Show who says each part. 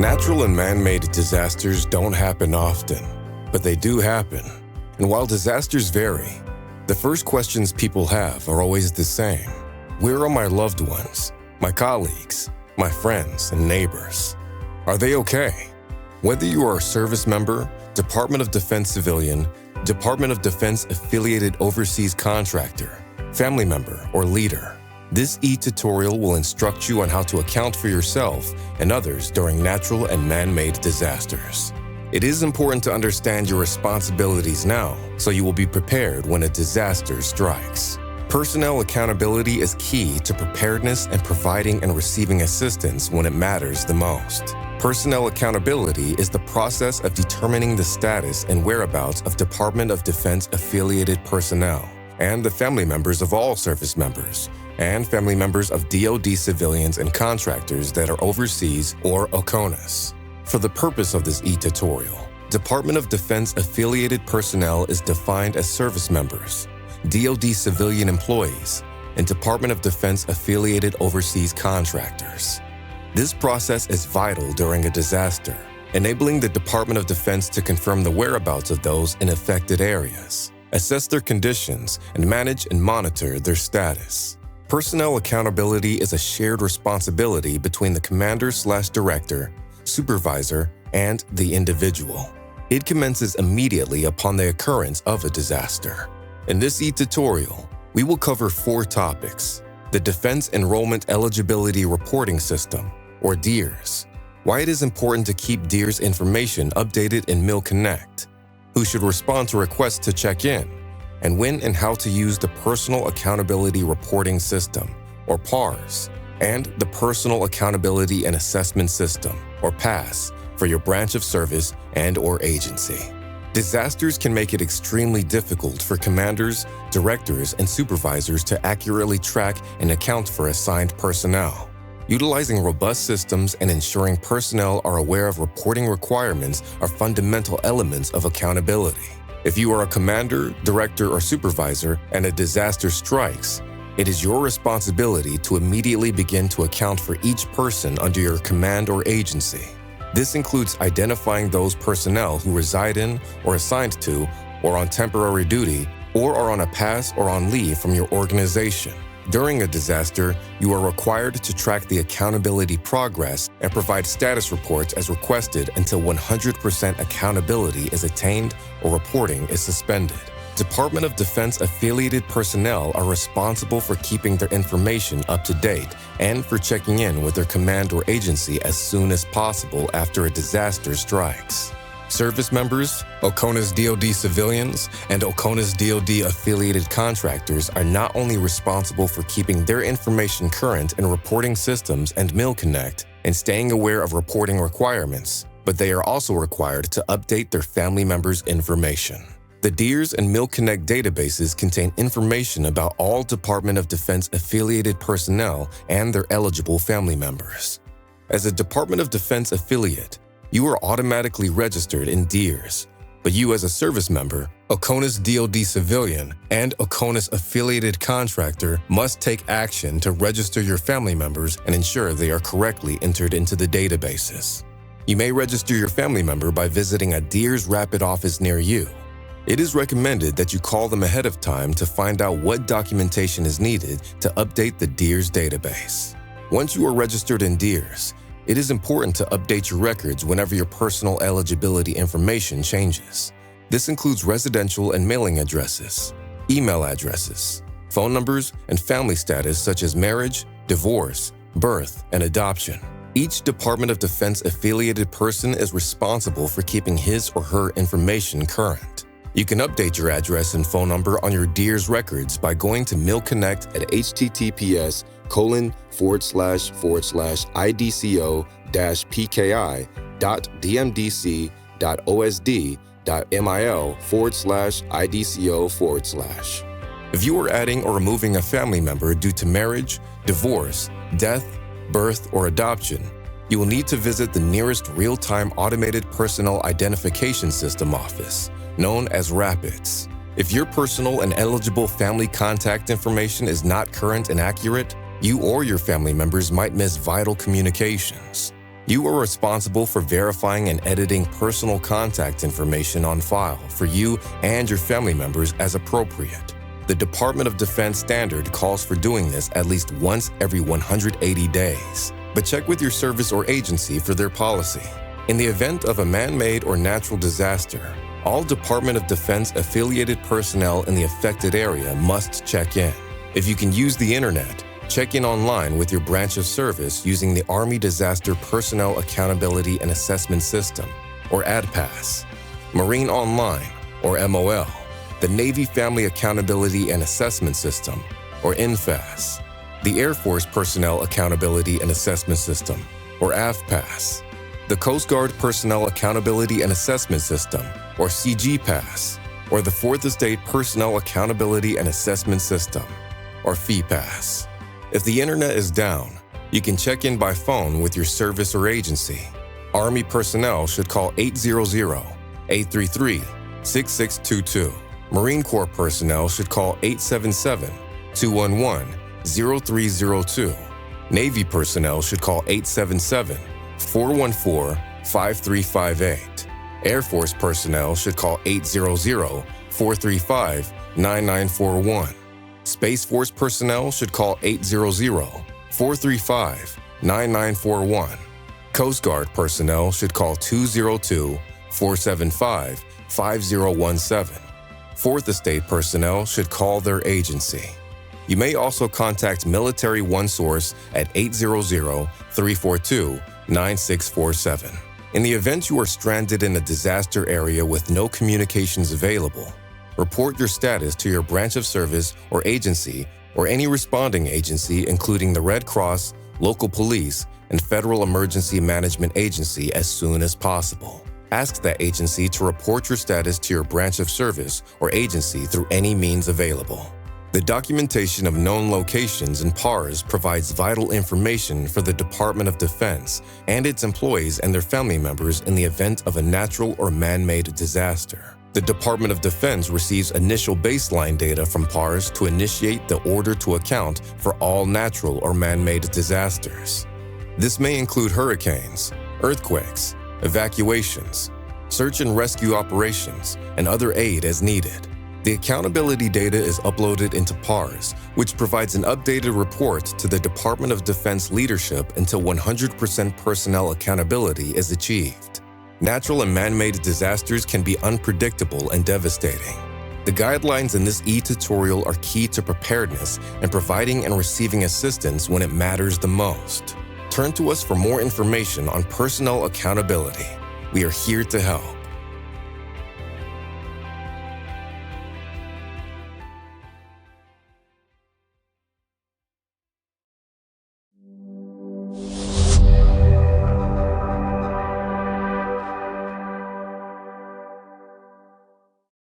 Speaker 1: Natural and man-made disasters don't happen often, but they do happen. And while disasters vary, the first questions people have are always the same. Where are my loved ones, my colleagues, my friends and neighbors? Are they okay? Whether you are a service member, Department of Defense civilian, Department of Defense affiliated overseas contractor, family member, or leader, this e-tutorial will instruct you on how to account for yourself and others during natural and man-made disasters. It is important to understand your responsibilities now, so you will be prepared when a disaster strikes. Personnel accountability is key to preparedness and providing and receiving assistance when it matters the most. Personnel accountability is the process of determining the status and whereabouts of Department of Defense affiliated personnel and the family members of all service members and family members of DoD civilians and contractors that are overseas or OCONUS. For the purpose of this e-tutorial, Department of Defense affiliated personnel is defined as service members, DoD civilian employees, and Department of Defense affiliated overseas contractors. This process is vital during a disaster, enabling the Department of Defense to confirm the whereabouts of those in affected areas, assess their conditions, and manage and monitor their status. Personnel accountability is a shared responsibility between the commander/director, supervisor, and the individual. It commences immediately upon the occurrence of a disaster. In this e-tutorial, we will cover 4 topics: the Defense Enrollment Eligibility Reporting System, or DEERS, why it is important to keep DEERS information updated in MilConnect, who should respond to requests to check in, and when and how to use the Personal Accountability Reporting System, or PARS, and the Personal Accountability and Assessment System, or PASS, for your branch of service and/or agency. Disasters can make it extremely difficult for commanders, directors, and supervisors to accurately track and account for assigned personnel. Utilizing robust systems and ensuring personnel are aware of reporting requirements are fundamental elements of accountability. If you are a commander, director, or supervisor and a disaster strikes, it is your responsibility to immediately begin to account for each person under your command or agency. This includes identifying those personnel who reside in, or assigned to, or on temporary duty, or are on a pass or on leave from your organization. During a disaster, you are required to track the accountability progress and provide status reports as requested until 100% accountability is attained or reporting is suspended. Department of Defense affiliated personnel are responsible for keeping their information up to date and for checking in with their command or agency as soon as possible after a disaster strikes. Service members, OCONUS DoD civilians, and OCONUS DoD affiliated contractors are not only responsible for keeping their information current in reporting systems and MilConnect and staying aware of reporting requirements, but they are also required to update their family members' information. The DEERS and MilConnect databases contain information about all Department of Defense affiliated personnel and their eligible family members. As a Department of Defense affiliate, you are automatically registered in DEERS, but you as a service member, OCONUS DoD civilian, and OCONUS affiliated contractor must take action to register your family members and ensure they are correctly entered into the databases. You may register your family member by visiting a DEERS Rapid office near you. It is recommended that you call them ahead of time to find out what documentation is needed to update the DEERS database. Once you are registered in DEERS, it is important to update your records whenever your personal eligibility information changes. This includes residential and mailing addresses, email addresses, phone numbers, and family status such as marriage, divorce, birth, and adoption. Each Department of Defense affiliated person is responsible for keeping his or her information current. You can update your address and phone number on your DEERS records by going to MilConnect at https://idco-pki.dmdc.osd.mil/idco/. If you are adding or removing a family member due to marriage, divorce, death, birth, or adoption, you will need to visit the nearest real-time automated personnel identification system office, known as RAPIDS. If your personal and eligible family contact information is not current and accurate, you or your family members might miss vital communications. You are responsible for verifying and editing personal contact information on file for you and your family members as appropriate. The Department of Defense standard calls for doing this at least once every 180 days, but check with your service or agency for their policy. In the event of a man-made or natural disaster, all Department of Defense affiliated personnel in the affected area must check in. If you can use the internet, check in online with your branch of service using the Army Disaster Personnel Accountability and Assessment System, or ADPASS, Marine Online, or MOL, the Navy Family Accountability and Assessment System, or INFAS, the Air Force Personnel Accountability and Assessment System, or AFPASS, the Coast Guard Personnel Accountability and Assessment System, or CGPASS, or the Fourth Estate Personnel Accountability and Assessment System, or FEPASS. If the internet is down, you can check in by phone with your service or agency. Army personnel should call 800-833-6622. Marine Corps personnel should call 877-211-0302. Navy personnel should call 877-414-5358. Air Force personnel should call 800-435-9941. Space Force personnel should call 800-435-9941. Coast Guard personnel should call 202-475-5017. Fourth Estate personnel should call their agency. You may also contact Military OneSource at 800-342-9647. In the event you are stranded in a disaster area with no communications available, report your status to your branch of service or agency or any responding agency, including the Red Cross, local police, and Federal Emergency Management Agency as soon as possible. Ask that agency to report your status to your branch of service or agency through any means available. The documentation of known locations and PARs provides vital information for the Department of Defense and its employees and their family members in the event of a natural or man-made disaster. The Department of Defense receives initial baseline data from PARs to initiate the order to account for all natural or man-made disasters. This may include hurricanes, earthquakes, evacuations, search and rescue operations, and other aid as needed. The accountability data is uploaded into PARs, which provides an updated report to the Department of Defense leadership until 100% personnel accountability is achieved. Natural and man-made disasters can be unpredictable and devastating. The guidelines in this e-tutorial are key to preparedness and providing and receiving assistance when it matters the most. Turn to us for more information on personnel accountability. We are here to help.